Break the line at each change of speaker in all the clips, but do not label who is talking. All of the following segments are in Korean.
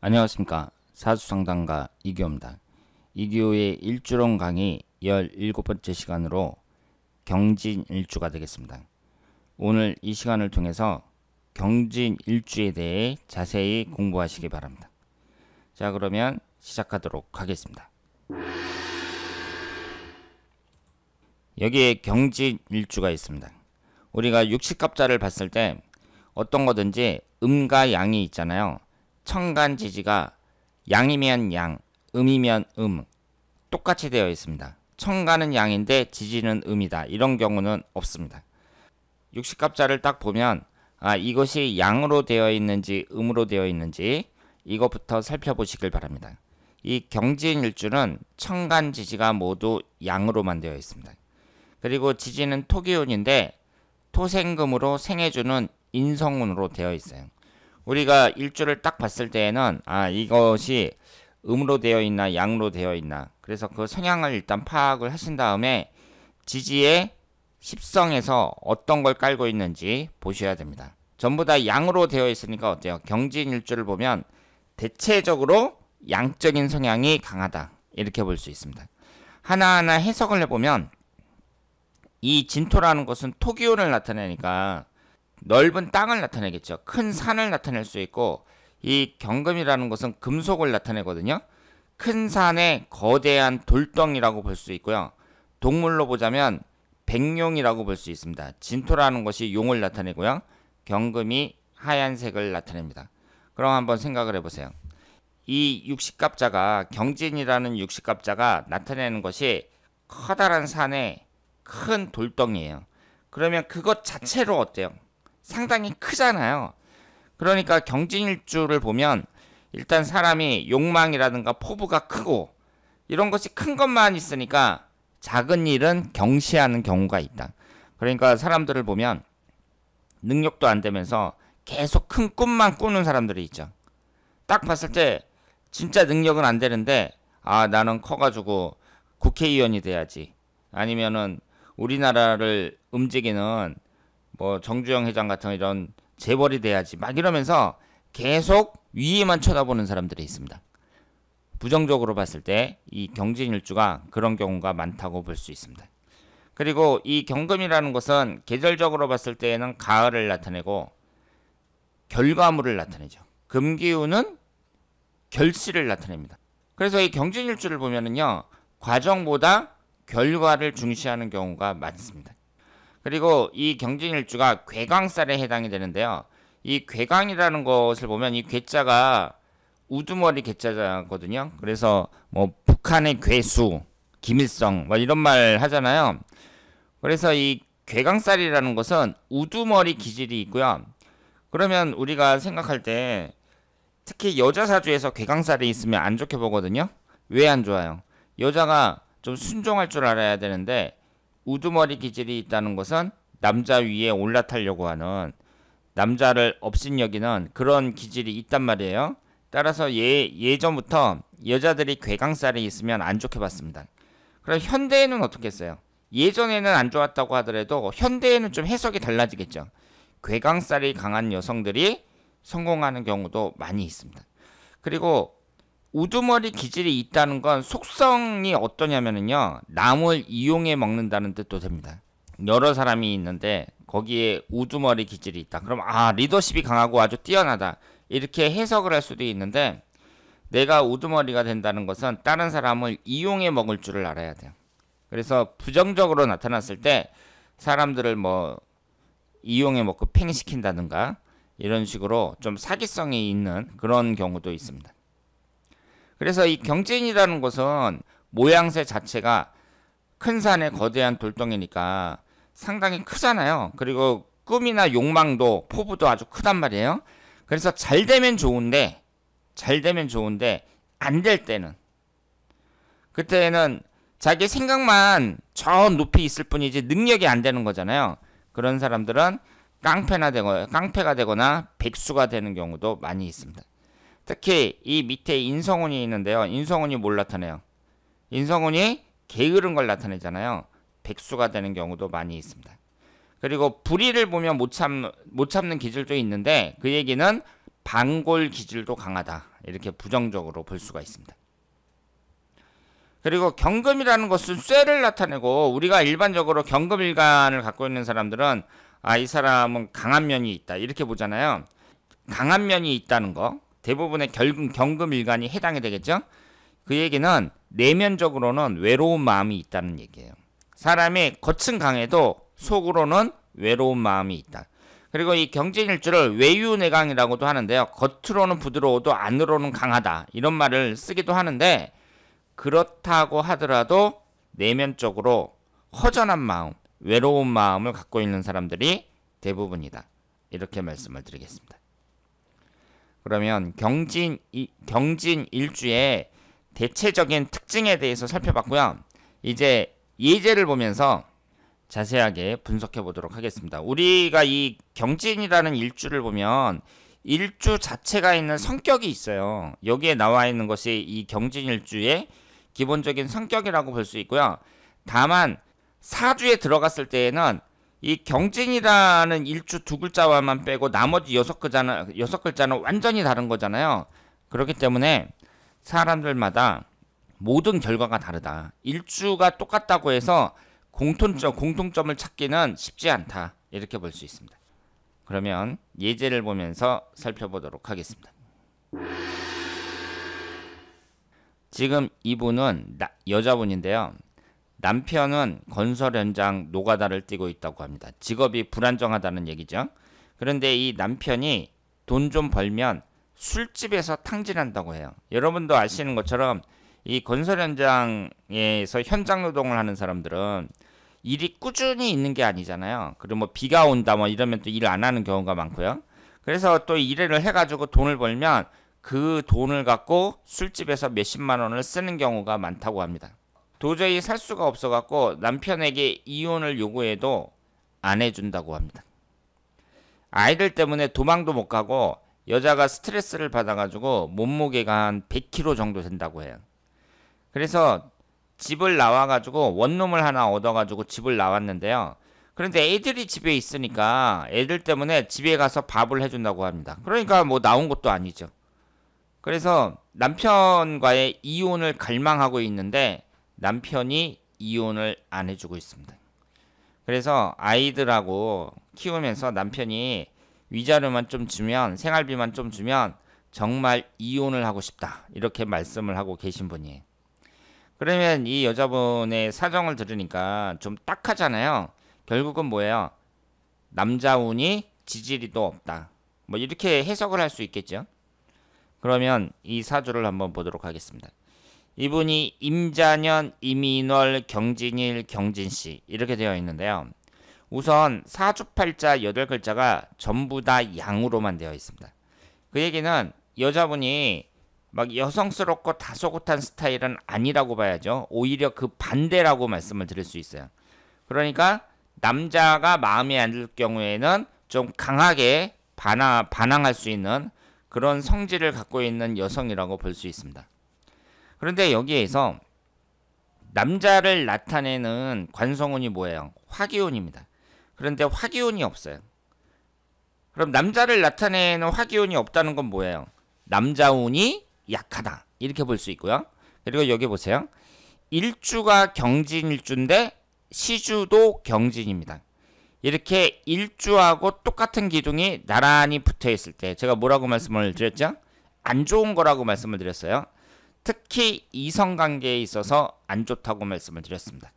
안녕하십니까. 사주상담가 이규호입니다. 이규호의 일주론 강의 17번째 시간으로 경진일주가 되겠습니다. 오늘 이 시간을 통해서 경진일주에 대해 자세히 공부하시기 바랍니다. 자, 그러면 시작하도록 하겠습니다. 여기에 경진일주가 있습니다. 우리가 육식갑자를 봤을 때 어떤 거든지 음과 양이 있잖아요. 천간지지가 양이면 양, 음이면 똑같이 되어 있습니다. 천간은 양인데 지지는 음이다. 이런 경우는 없습니다. 육식갑자를 딱 보면 이것이 양으로 되어 있는지 음으로 되어 있는지 이것부터 살펴보시길 바랍니다. 이 경진일주는 천간지지가 모두 양으로만 되어 있습니다. 그리고 지지는 토기운인데 토생금으로 생해주는 인성운으로 되어 있어요. 우리가 일주를 딱 봤을 때에는 이것이 음으로 되어 있나 양으로 되어 있나, 그래서 그 성향을 일단 파악을 하신 다음에 지지의 십성에서 어떤 걸 깔고 있는지 보셔야 됩니다. 전부 다 양으로 되어 있으니까 어때요? 경진일주를 보면 대체적으로 양적인 성향이 강하다, 이렇게 볼 수 있습니다. 하나하나 해석을 해보면 이 진토라는 것은 토기운을 나타내니까 넓은 땅을 나타내겠죠. 큰 산을 나타낼 수 있고, 이 경금이라는 것은 금속을 나타내거든요. 큰 산의 거대한 돌덩이라고 볼 수 있고요. 동물로 보자면 백룡이라고 볼 수 있습니다. 진토라는 것이 용을 나타내고요. 경금이 하얀색을 나타냅니다. 그럼 한번 생각을 해보세요. 이 육식갑자가, 경진이라는 육식갑자가 나타내는 것이 커다란 산의 큰 돌덩이에요. 그러면 그것 자체로 어때요? 상당히 크잖아요. 그러니까 경진일주를 보면 일단 사람이 욕망이라든가 포부가 크고 이런 것이 큰 것만 있으니까 작은 일은 경시하는 경우가 있다. 그러니까 사람들을 보면 능력도 안 되면서 계속 큰 꿈만 꾸는 사람들이 있죠. 딱 봤을 때 진짜 능력은 안 되는데 나는 커가지고 국회의원이 돼야지, 아니면은 우리나라를 움직이는 뭐 정주영 회장 같은 이런 재벌이 돼야지, 막 이러면서 계속 위에만 쳐다보는 사람들이 있습니다. 부정적으로 봤을 때 이 경진일주가 그런 경우가 많다고 볼 수 있습니다. 그리고 이 경금이라는 것은 계절적으로 봤을 때에는 가을을 나타내고 결과물을 나타내죠. 금기운은 결실을 나타냅니다. 그래서 이 경진일주를 보면은요, 과정보다 결과를 중시하는 경우가 많습니다. 그리고 이 경진일주가 괴강살에 해당이 되는데요. 이 괴강이라는 것을 보면 이 괴자가 우두머리 괴자거든요. 그래서 뭐 북한의 괴수, 김일성 뭐 이런 말 하잖아요. 그래서 이 괴강살이라는 것은 우두머리 기질이 있고요. 그러면 우리가 생각할 때 특히 여자 사주에서 괴강살이 있으면 안 좋게 보거든요. 왜 안 좋아요? 여자가 좀 순종할 줄 알아야 되는데 우두머리 기질이 있다는 것은 남자 위에 올라타려고 하는, 남자를 업신여기는 그런 기질이 있단 말이에요. 따라서 예전부터 여자들이 괴강살이 있으면 안 좋게 봤습니다. 그럼 현대에는 어떻겠어요? 예전에는 안 좋았다고 하더라도 현대에는 좀 해석이 달라지겠죠. 괴강살이 강한 여성들이 성공하는 경우도 많이 있습니다. 그리고 우두머리 기질이 있다는 건 속성이 어떠냐면요, 남을 이용해 먹는다는 뜻도 됩니다. 여러 사람이 있는데 거기에 우두머리 기질이 있다. 그럼 리더십이 강하고 아주 뛰어나다, 이렇게 해석을 할 수도 있는데, 내가 우두머리가 된다는 것은 다른 사람을 이용해 먹을 줄을 알아야 돼요. 그래서 부정적으로 나타났을 때 사람들을 뭐 이용해 먹고 팽시킨다든가 이런 식으로 좀 사기성이 있는 그런 경우도 있습니다. 그래서 이 경진이라는 것은 모양새 자체가 큰 산의 거대한 돌덩이니까 상당히 크잖아요. 그리고 꿈이나 욕망도 포부도 아주 크단 말이에요. 그래서 잘 되면 좋은데 안 될 때는, 그때는 자기 생각만 저 높이 있을 뿐이지 능력이 안 되는 거잖아요. 그런 사람들은 깡패가 되거나 백수가 되는 경우도 많이 있습니다. 특히 이 밑에 인성운이 있는데요. 인성운이 뭘 나타내요? 인성운이 게으른 걸 나타내잖아요. 백수가 되는 경우도 많이 있습니다. 그리고 불의를 보면 못 참는 기질도 있는데, 그 얘기는 반골 기질도 강하다. 이렇게 부정적으로 볼 수가 있습니다. 그리고 경금이라는 것은 쇠를 나타내고 우리가 일반적으로 경금일간을 갖고 있는 사람들은 이 사람은 강한 면이 있다. 이렇게 보잖아요. 강한 면이 있다는 거. 대부분의 경금일간이 해당이 되겠죠. 그 얘기는 내면적으로는 외로운 마음이 있다는 얘기예요. 사람이 겉은 강해도 속으로는 외로운 마음이 있다. 그리고 이 경진일주를 외유내강이라고도 하는데요. 겉으로는 부드러워도 안으로는 강하다. 이런 말을 쓰기도 하는데 그렇다고 하더라도 내면적으로 허전한 마음, 외로운 마음을 갖고 있는 사람들이 대부분이다. 이렇게 말씀을 드리겠습니다. 그러면 경진일주의 대체적인 특징에 대해서 살펴봤고요. 이제 예제를 보면서 자세하게 분석해 보도록 하겠습니다. 우리가 이 경진이라는 일주를 보면 일주 자체가 있는 성격이 있어요. 여기에 나와 있는 것이 이 경진일주의 기본적인 성격이라고 볼 수 있고요. 다만 사주에 들어갔을 때에는 이 경진이라는 일주 두 글자와만 빼고 나머지 여섯 글자는 완전히 다른 거잖아요. 그렇기 때문에 사람들마다 모든 결과가 다르다. 일주가 똑같다고 해서 공통점을 찾기는 쉽지 않다. 이렇게 볼 수 있습니다. 그러면 예제를 보면서 살펴보도록 하겠습니다. 지금 이분은 여자분인데요. 남편은 건설 현장 노가다를 뛰고 있다고 합니다. 직업이 불안정하다는 얘기죠. 그런데 이 남편이 돈 좀 벌면 술집에서 탕진한다고 해요. 여러분도 아시는 것처럼 이 건설 현장에서 현장 노동을 하는 사람들은 일이 꾸준히 있는 게 아니잖아요. 그리고 뭐 비가 온다 뭐 이러면 또 일 안 하는 경우가 많고요. 그래서 또 일을 해가지고 돈을 벌면 그 돈을 갖고 술집에서 몇십만 원을 쓰는 경우가 많다고 합니다. 도저히 살 수가 없어갖고 남편에게 이혼을 요구해도 안 해준다고 합니다. 아이들 때문에 도망도 못 가고 여자가 스트레스를 받아가지고 몸무게가 한 100kg 정도 된다고 해요. 그래서 집을 나와가지고 원룸을 하나 얻어가지고 집을 나왔는데요. 그런데 애들이 집에 있으니까 애들 때문에 집에 가서 밥을 해준다고 합니다. 그러니까 뭐 나온 것도 아니죠. 그래서 남편과의 이혼을 갈망하고 있는데 남편이 이혼을 안 해주고 있습니다. 그래서 아이들하고 키우면서 남편이 위자료만 좀 주면, 생활비만 좀 주면 정말 이혼을 하고 싶다. 이렇게 말씀을 하고 계신 분이에요. 그러면 이 여자분의 사정을 들으니까 좀 딱하잖아요. 결국은 뭐예요? 남자운이 지지리도 없다. 뭐 이렇게 해석을 할 수 있겠죠. 그러면 이 사주를 한번 보도록 하겠습니다. 이분이 임자년, 임인월, 경진일, 경진시 이렇게 되어 있는데요. 우선 사주팔자 8글자가 전부 다 양으로만 되어 있습니다. 그 얘기는 여자분이 막 여성스럽고 다소곳한 스타일은 아니라고 봐야죠. 오히려 그 반대라고 말씀을 드릴 수 있어요. 그러니까 남자가 마음에 안 들 경우에는 좀 강하게 반항할 수 있는 그런 성질을 갖고 있는 여성이라고 볼 수 있습니다. 그런데 여기에서 남자를 나타내는 관성운이 뭐예요? 화기운입니다. 그런데 화기운이 없어요. 그럼 남자를 나타내는 화기운이 없다는 건 뭐예요? 남자운이 약하다. 이렇게 볼 수 있고요. 그리고 여기 보세요. 일주가 경진일주인데 시주도 경진입니다. 이렇게 일주하고 똑같은 기둥이 나란히 붙어 있을 때 제가 뭐라고 말씀을 드렸죠? 안 좋은 거라고 말씀을 드렸어요. 특히 이성관계에 있어서 안 좋다고 말씀을 드렸습니다.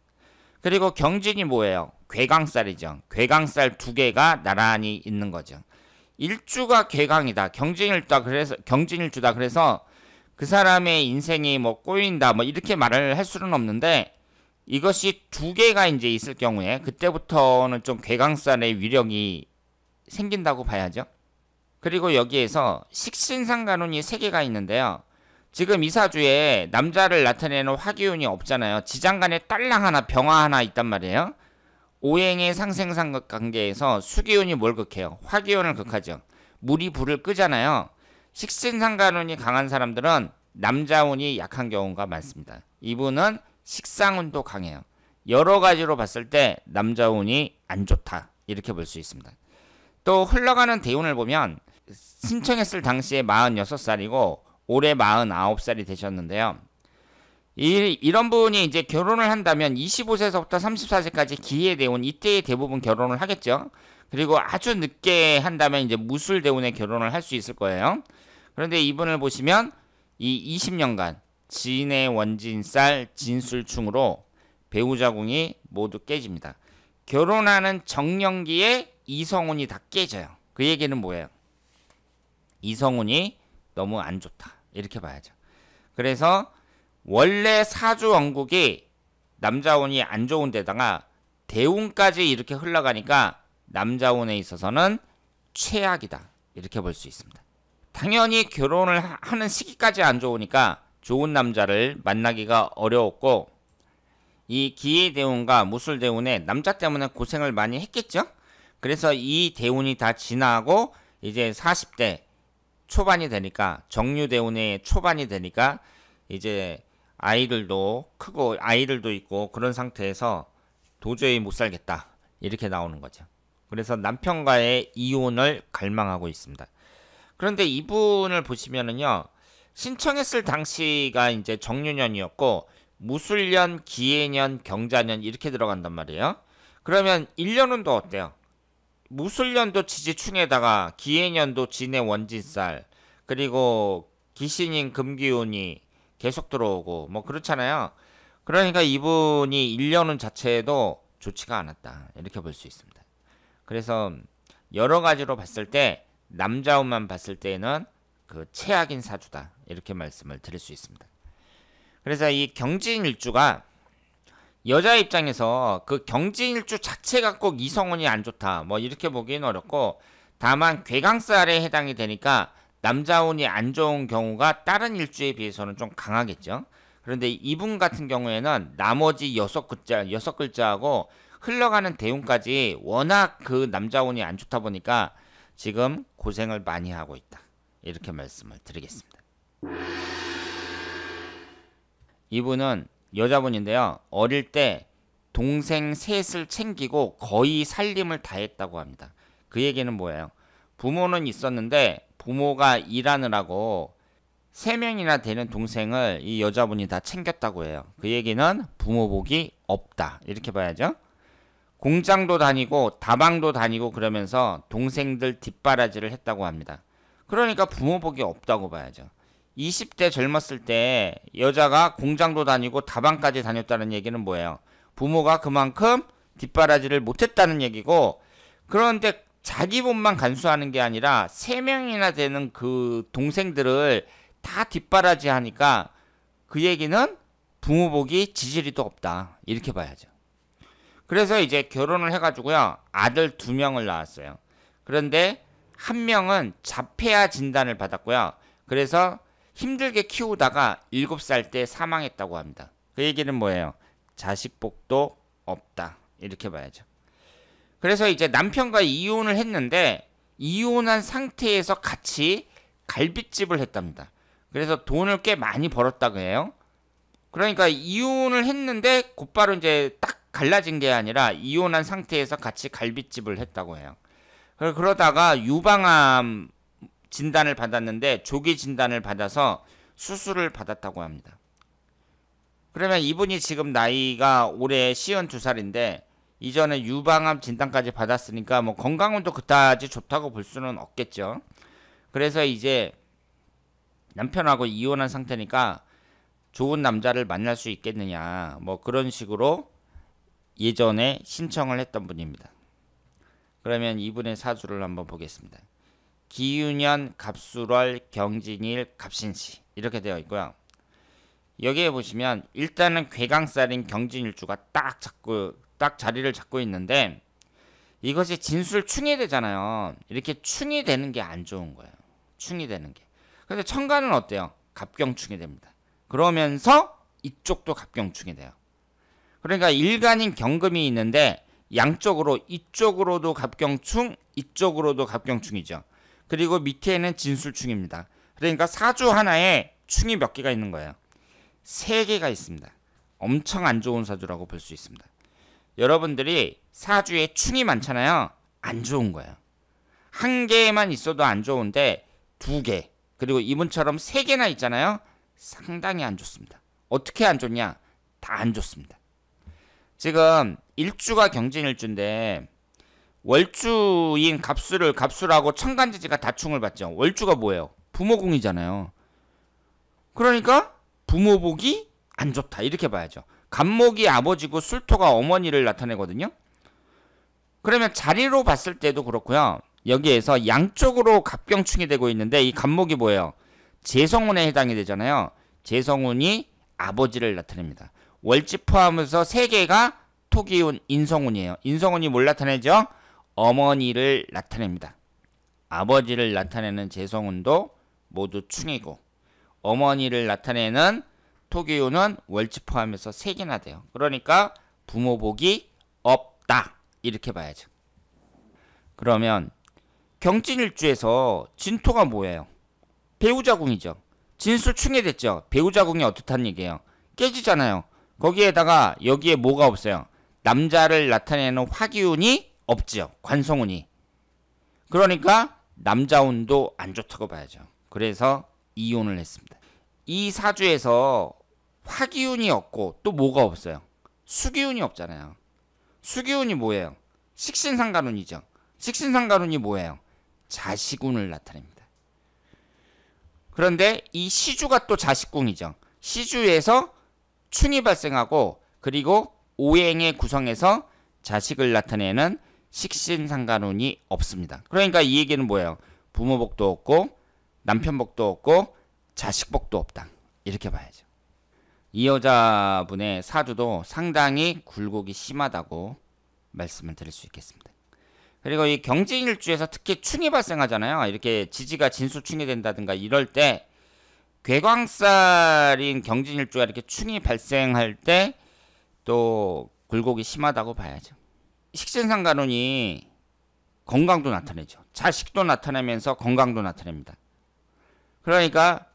그리고 경진이 뭐예요? 괴강살이죠. 괴강살 두 개가 나란히 있는 거죠. 일주가 괴강이다. 경진일주다. 그래서 그 사람의 인생이 뭐 꼬인다. 뭐 이렇게 말을 할 수는 없는데 이것이 두 개가 이제 있을 경우에 그때부터는 좀 괴강살의 위력이 생긴다고 봐야죠. 그리고 여기에서 식신상관운이 3개가 있는데요. 지금 이 사주에 남자를 나타내는 화기운이 없잖아요. 지장간에 딸랑 하나, 병화 하나 있단 말이에요. 오행의 상생상극관계에서 수기운이 뭘 극해요? 화기운을 극하죠. 물이 불을 끄잖아요. 식신상관운이 강한 사람들은 남자운이 약한 경우가 많습니다. 이분은 식상운도 강해요. 여러 가지로 봤을 때 남자운이 안 좋다. 이렇게 볼 수 있습니다. 또 흘러가는 대운을 보면 신청했을 당시에 46살이고 올해 49살이 되셨는데요. 이런 분이 이제 결혼을 한다면 25세서부터 34세까지 기해대운 이때에 대부분 결혼을 하겠죠. 그리고 아주 늦게 한다면 이제 무술대운에 결혼을 할 수 있을 거예요. 그런데 이분을 보시면 이 20년간 진의 원진살 진술충으로 배우자궁이 모두 깨집니다. 결혼하는 정년기에 이성운이 다 깨져요. 그 얘기는 뭐예요? 이성운이 너무 안 좋다. 이렇게 봐야죠. 그래서 원래 사주 원국이 남자운이 안 좋은 데다가 대운까지 이렇게 흘러가니까 남자운에 있어서는 최악이다. 이렇게 볼 수 있습니다. 당연히 결혼을 하는 시기까지 안 좋으니까 좋은 남자를 만나기가 어려웠고 이 기해대운과 무술대운에 남자 때문에 고생을 많이 했겠죠? 그래서 이 대운이 다 지나고 이제 40대 초반이 되니까 정유대운의 초반이 되니까 이제 아이들도 크고 아이들도 있고 그런 상태에서 도저히 못 살겠다 이렇게 나오는 거죠. 그래서 남편과의 이혼을 갈망하고 있습니다. 그런데 이분을 보시면은요, 신청했을 당시가 이제 정유년이었고 무술년, 기해년, 경자년 이렇게 들어간단 말이에요. 그러면 1년운도 어때요? 무술년도 지지충에다가 기해년도 진의 원진살, 그리고 기신인 금기운이 계속 들어오고 뭐 그렇잖아요. 그러니까 이분이 1년운 자체도 좋지가 않았다 이렇게 볼 수 있습니다. 그래서 여러 가지로 봤을 때 남자운만 봤을 때는 그 최악인 사주다 이렇게 말씀을 드릴 수 있습니다. 그래서 이 경진일주가 여자 입장에서 그 경진일주 자체가 꼭 이성운이 안 좋다 뭐 이렇게 보기는 어렵고, 다만 괴강살에 해당이 되니까 남자운이 안 좋은 경우가 다른 일주에 비해서는 좀 강하겠죠. 그런데 이분 같은 경우에는 나머지 6글자하고 흘러가는 대운까지 워낙 그 남자운이 안 좋다 보니까 지금 고생을 많이 하고 있다 이렇게 말씀을 드리겠습니다. 이분은 여자분인데요. 어릴 때 동생 셋을 챙기고 거의 살림을 다 했다고 합니다. 그 얘기는 뭐예요? 부모는 있었는데 부모가 일하느라고 3명이나 되는 동생을 이 여자분이 다 챙겼다고 해요. 그 얘기는 부모 복이 없다 이렇게 봐야죠. 공장도 다니고 다방도 다니고 그러면서 동생들 뒷바라지를 했다고 합니다. 그러니까 부모 복이 없다고 봐야죠. 20대 젊었을 때 여자가 공장도 다니고 다방까지 다녔다는 얘기는 뭐예요? 부모가 그만큼 뒷바라지를 못했다는 얘기고, 그런데 자기 몸만 간수하는 게 아니라 3명이나 되는 그 동생들을 다 뒷바라지 하니까 그 얘기는 부모 복이 지지리도 없다 이렇게 봐야죠. 그래서 이제 결혼을 해가지고요, 아들 2명을 낳았어요. 그런데 한 명은 자폐아 진단을 받았고요. 그래서 힘들게 키우다가 7살 때 사망했다고 합니다. 그 얘기는 뭐예요? 자식복도 없다 이렇게 봐야죠. 그래서 이제 남편과 이혼을 했는데 이혼한 상태에서 같이 갈빗집을 했답니다. 그래서 돈을 꽤 많이 벌었다고 해요. 그러니까 이혼을 했는데 곧바로 이제 딱 갈라진 게 아니라 이혼한 상태에서 같이 갈빗집을 했다고 해요. 그러다가 유방암 진단을 받았는데 조기 진단을 받아서 수술을 받았다고 합니다. 그러면 이분이 지금 나이가 올해 52살인데 이전에 유방암 진단까지 받았으니까 뭐 건강은 또 그다지 좋다고 볼 수는 없겠죠. 그래서 이제 남편하고 이혼한 상태니까 좋은 남자를 만날 수 있겠느냐 뭐 그런 식으로 예전에 신청을 했던 분입니다. 그러면 이분의 사주를 한번 보겠습니다. 기유년, 갑술월, 경진일, 갑신시 이렇게 되어 있고요. 여기에 보시면 일단은 괴강살인 경진일주가 딱 자리를 잡고 있는데 이것이 진술충이 되잖아요. 이렇게 충이 되는 게 안 좋은 거예요. 충이 되는 게. 근데 천간은 어때요? 갑경충이 됩니다. 그러면서 이쪽도 갑경충이 돼요. 그러니까 일간인 경금이 있는데 양쪽으로 이쪽으로도 갑경충, 이쪽으로도 갑경충이죠. 그리고 밑에는 진술충입니다. 그러니까 사주 하나에 충이 몇 개가 있는 거예요? 3개가 있습니다. 엄청 안 좋은 사주라고 볼 수 있습니다. 여러분들이 사주에 충이 많잖아요. 안 좋은 거예요. 한 개만 있어도 안 좋은데 2개, 그리고 이분처럼 3개나 있잖아요. 상당히 안 좋습니다. 어떻게 안 좋냐? 다 안 좋습니다. 지금 일주가 경진일주인데 월주인 갑술하고 천간지지가 다충을 받죠. 월주가 뭐예요? 부모궁이잖아요. 그러니까 부모복이 안 좋다 이렇게 봐야죠. 갑목이 아버지고 술토가 어머니를 나타내거든요. 그러면 자리로 봤을 때도 그렇고요. 여기에서 양쪽으로 갑경충이 되고 있는데 이 갑목이 뭐예요? 재성운에 해당이 되잖아요. 재성운이 아버지를 나타냅니다. 월지 포함해서 3개가 토기운, 인성운이에요. 인성운이 뭘 나타내죠? 어머니를 나타냅니다. 아버지를 나타내는 재성운도 모두 충이고 어머니를 나타내는 토기운은 월지 포함해서 3개나 돼요. 그러니까 부모복이 없다 이렇게 봐야죠. 그러면 경진일주에서 진토가 뭐예요? 배우자궁이죠. 진술충이 됐죠. 배우자궁이 어떻다는 얘기예요? 깨지잖아요. 거기에다가 여기에 뭐가 없어요? 남자를 나타내는 화기운이 없죠. 관성운이. 그러니까 남자운도 안 좋다고 봐야죠. 그래서 이혼을 했습니다. 이 사주에서 화기운이 없고 또 뭐가 없어요? 수기운이 없잖아요. 수기운이 뭐예요? 식신상간운이죠. 식신상간운이 뭐예요? 자식운을 나타냅니다. 그런데 이 시주가 또 자식궁이죠. 시주에서 충이 발생하고 그리고 오행의 구성에서 자식을 나타내는 식신상간운이 없습니다. 그러니까 이 얘기는 뭐예요? 부모복도 없고 남편복도 없고 자식복도 없다. 이렇게 봐야죠. 이 여자분의 사주도 상당히 굴곡이 심하다고 말씀을 드릴 수 있겠습니다. 그리고 이 경진일주에서 특히 충이 발생하잖아요. 이렇게 지지가 진수충이 된다든가 이럴 때 괴광살인 경진일주가 이렇게 충이 발생할 때 또 굴곡이 심하다고 봐야죠. 식신상간운이 건강도 나타내죠. 자식도 나타내면서 건강도 나타냅니다. 그러니까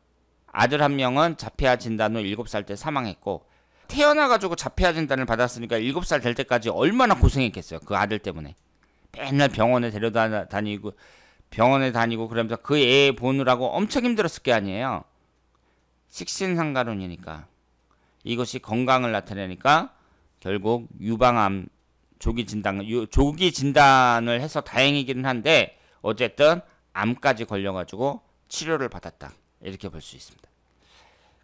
아들 한 명은 자폐아 진단 후 7살 때 사망했고 태어나가지고 자폐아 진단을 받았으니까 7살 될 때까지 얼마나 고생했겠어요. 그 아들 때문에. 맨날 병원에 다니고 그러면서 그 애 보느라고 엄청 힘들었을 게 아니에요. 식신상간운이니까 이것이 건강을 나타내니까 결국 유방암 조기 진단을 해서 다행이기는 한데 어쨌든 암까지 걸려가지고 치료를 받았다 이렇게 볼 수 있습니다.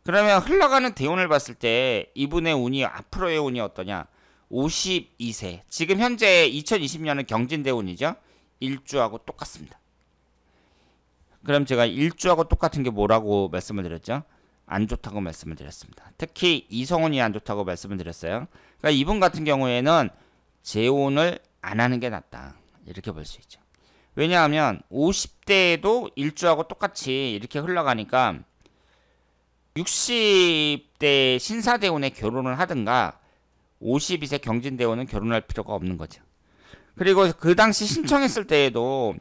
그러면 흘러가는 대운을 봤을 때 이분의 운이 앞으로의 운이 어떠냐? 52세 지금 현재 2020년은 경진대운이죠. 일주하고 똑같습니다. 그럼 제가 일주하고 똑같은 게 뭐라고 말씀을 드렸죠? 안 좋다고 말씀을 드렸습니다. 특히 이성운이 안 좋다고 말씀을 드렸어요. 그러니까 이분 같은 경우에는 재혼을 안 하는 게 낫다 이렇게 볼 수 있죠. 왜냐하면 50대에도 일주하고 똑같이 이렇게 흘러가니까 60대 신사대운에 결혼을 하든가 52세 경진대운은 결혼할 필요가 없는 거죠. 그리고 그 당시 신청했을 때에도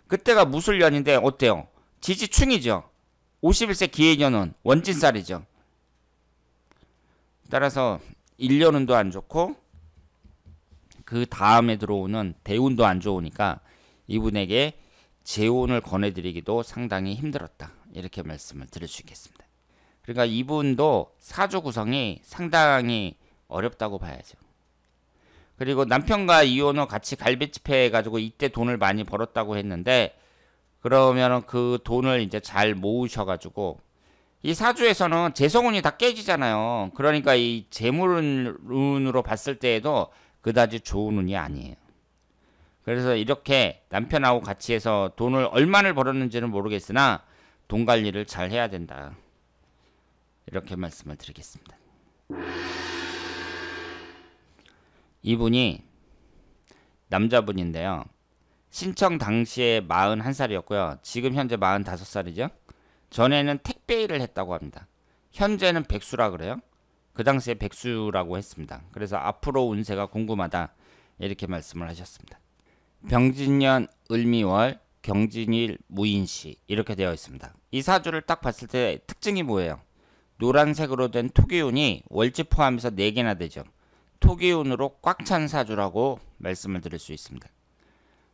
그때가 무술년인데 어때요? 지지충이죠. 51세 기해년은 원진살이죠. 따라서 1년운도 안 좋고 그 다음에 들어오는 대운도 안 좋으니까 이분에게 재혼을 권해드리기도 상당히 힘들었다. 이렇게 말씀을 드릴 수 있겠습니다. 그러니까 이분도 사주 구성이 상당히 어렵다고 봐야죠. 그리고 남편과 이혼 후 같이 갈비집 해가지고 이때 돈을 많이 벌었다고 했는데 그러면은 그 돈을 이제 잘 모으셔가지고 이 사주에서는 재성운이 다 깨지잖아요. 그러니까 이 재물운으로 봤을 때에도 그다지 좋은 운이 아니에요. 그래서 이렇게 남편하고 같이 해서 돈을 얼마를 벌었는지는 모르겠으나 돈 관리를 잘 해야 된다. 이렇게 말씀을 드리겠습니다. 이분이 남자분인데요. 신청 당시에 41살이었고요. 지금 현재 45살이죠. 전에는 택배 일을 했다고 합니다. 현재는 백수라 그래요. 그 당시에 백수라고 했습니다. 그래서 앞으로 운세가 궁금하다 이렇게 말씀을 하셨습니다. 병진년 을미월 경진일 무인시 이렇게 되어 있습니다. 이 사주를 딱 봤을 때 특징이 뭐예요? 노란색으로 된 토기운이 월지 포함해서 4개나 되죠. 토기운으로 꽉 찬 사주라고 말씀을 드릴 수 있습니다.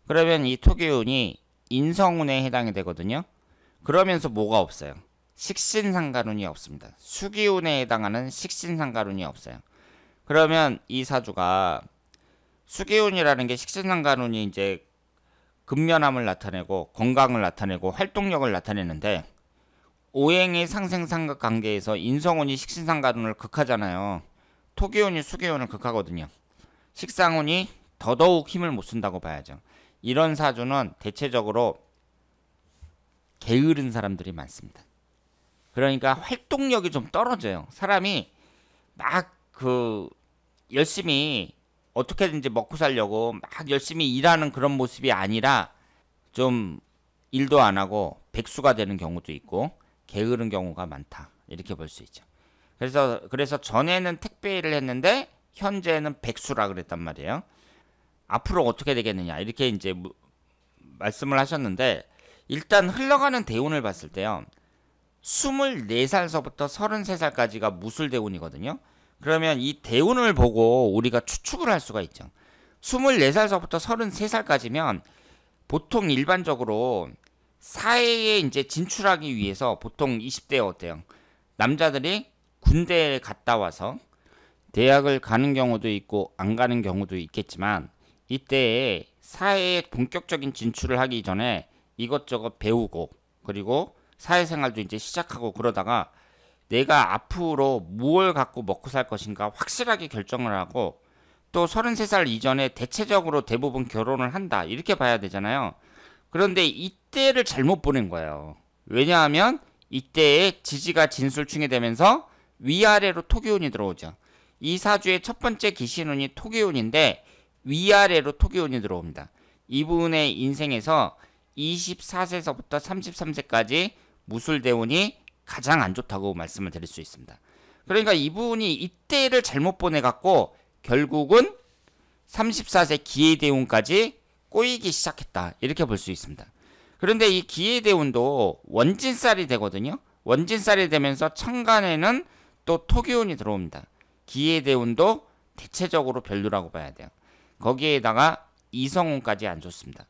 그러면 이 토기운이 인성운에 해당이 되거든요. 그러면서 뭐가 없어요? 식신상간운이 없습니다. 수기운에 해당하는 식신상간운이 없어요. 그러면 이 사주가 수기운이라는 게 식신상간운이 이제 근면함을 나타내고 건강을 나타내고 활동력을 나타내는데 오행의 상생상극 관계에서 인성운이 식신상간운을 극하잖아요. 토기운이 수기운을 극하거든요. 식상운이 더더욱 힘을 못 쓴다고 봐야죠. 이런 사주는 대체적으로 게으른 사람들이 많습니다. 그러니까 활동력이 좀 떨어져요. 사람이 막 열심히 어떻게든지 먹고 살려고 막 열심히 일하는 그런 모습이 아니라 좀 일도 안 하고 백수가 되는 경우도 있고 게으른 경우가 많다. 이렇게 볼 수 있죠. 그래서 전에는 택배일을 했는데 현재는 백수라 그랬단 말이에요. 앞으로 어떻게 되겠느냐 이렇게 이제 말씀을 하셨는데 일단 흘러가는 대운을 봤을 때요. 24살서부터 33살까지가 무술대운이거든요. 그러면 이 대운을 보고 우리가 추측을 할 수가 있죠. 24살서부터 33살까지면 보통 일반적으로 사회에 이제 진출하기 위해서 보통 20대에 어때요? 남자들이 군대에 갔다 와서 대학을 가는 경우도 있고 안 가는 경우도 있겠지만 이때에 사회에 본격적인 진출을 하기 전에 이것저것 배우고 그리고 사회생활도 이제 시작하고 그러다가 내가 앞으로 무엇을 갖고 먹고 살 것인가 확실하게 결정을 하고 또 33살 이전에 대체적으로 대부분 결혼을 한다 이렇게 봐야 되잖아요. 그런데 이때를 잘못 보낸 거예요. 왜냐하면 이때에 지지가 진술충이 되면서 위아래로 토기운이 들어오죠. 이 사주의 첫 번째 기신운이 토기운인데 위아래로 토기운이 들어옵니다. 이분의 인생에서 24세서부터 33세까지 무술대운이 가장 안 좋다고 말씀을 드릴 수 있습니다. 그러니까 이분이 이때를 잘못 보내갖고 결국은 34세 기해대운까지 꼬이기 시작했다. 이렇게 볼 수 있습니다. 그런데 이 기해대운도 원진살이 되거든요. 원진살이 되면서 천간에는 또 토기운이 들어옵니다. 기해대운도 대체적으로 별로라고 봐야 돼요. 거기에다가 이성운까지 안 좋습니다.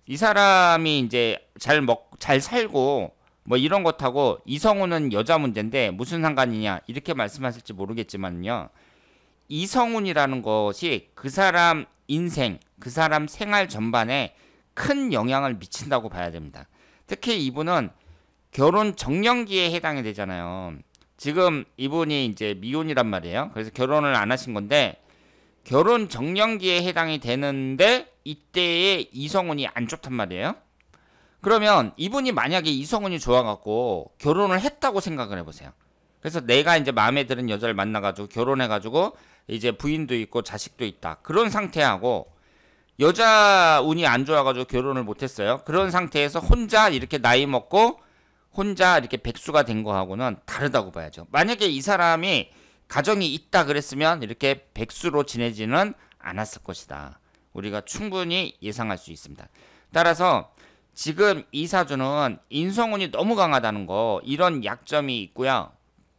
이 사람이 이제 잘 살고 뭐 이런 것하고 이성운은 여자 문제인데 무슨 상관이냐 이렇게 말씀하실지 모르겠지만요. 이성운이라는 것이 그 사람 인생, 그 사람 생활 전반에 큰 영향을 미친다고 봐야 됩니다. 특히 이분은 결혼 정년기에 해당이 되잖아요. 지금 이분이 이제 미혼이란 말이에요. 그래서 결혼을 안 하신 건데 결혼 정년기에 해당이 되는데 이때의 이성운이 안 좋단 말이에요. 그러면 이분이 만약에 이성운이 좋아갖고 결혼을 했다고 생각을 해보세요. 그래서 내가 이제 마음에 드는 여자를 만나가지고 결혼해가지고 이제 부인도 있고 자식도 있다. 그런 상태하고 여자 운이 안 좋아가지고 결혼을 못했어요. 그런 상태에서 혼자 이렇게 나이 먹고 혼자 이렇게 백수가 된 거하고는 다르다고 봐야죠. 만약에 이 사람이 가정이 있다 그랬으면 이렇게 백수로 지내지는 않았을 것이다. 우리가 충분히 예상할 수 있습니다. 따라서 지금 이 사주는 인성운이 너무 강하다는 거 이런 약점이 있고요.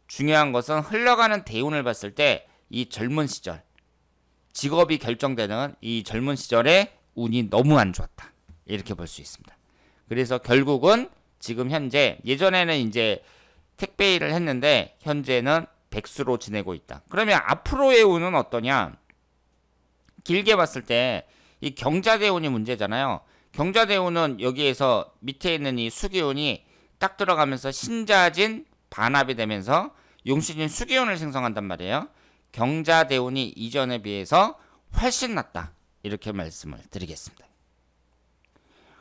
중요한 것은 흘러가는 대운을 봤을 때 이 젊은 시절 직업이 결정되는 이 젊은 시절에 운이 너무 안 좋았다. 이렇게 볼 수 있습니다. 그래서 결국은 지금 현재 예전에는 이제 택배 일을 했는데 현재는 백수로 지내고 있다. 그러면 앞으로의 운은 어떠냐? 길게 봤을 때 이 경자대운이 문제잖아요. 경자대운은 여기에서 밑에 있는 이 수기운이 딱 들어가면서 신자진 반합이 되면서 용신인 수기운을 생성한단 말이에요. 경자대운이 이전에 비해서 훨씬 낫다. 이렇게 말씀을 드리겠습니다.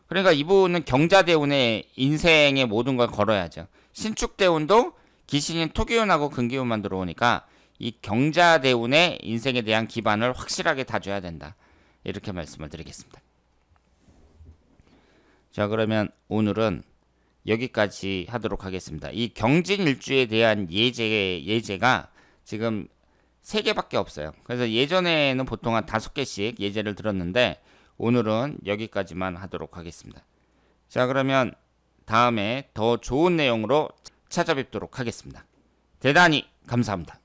그러니까 이분은 경자대운의 인생의 모든 걸 걸어야죠. 신축대운도 기신인 토기운하고 근기운만 들어오니까 이 경자대운의 인생에 대한 기반을 확실하게 다져야 된다. 이렇게 말씀을 드리겠습니다. 자, 그러면 오늘은 여기까지 하도록 하겠습니다. 이 경진일주에 대한 예제가 지금 3개밖에 없어요. 그래서 예전에는 보통 한 5개씩 예제를 들었는데 오늘은 여기까지만 하도록 하겠습니다. 자, 그러면 다음에 더 좋은 내용으로 찾아뵙도록 하겠습니다. 대단히 감사합니다.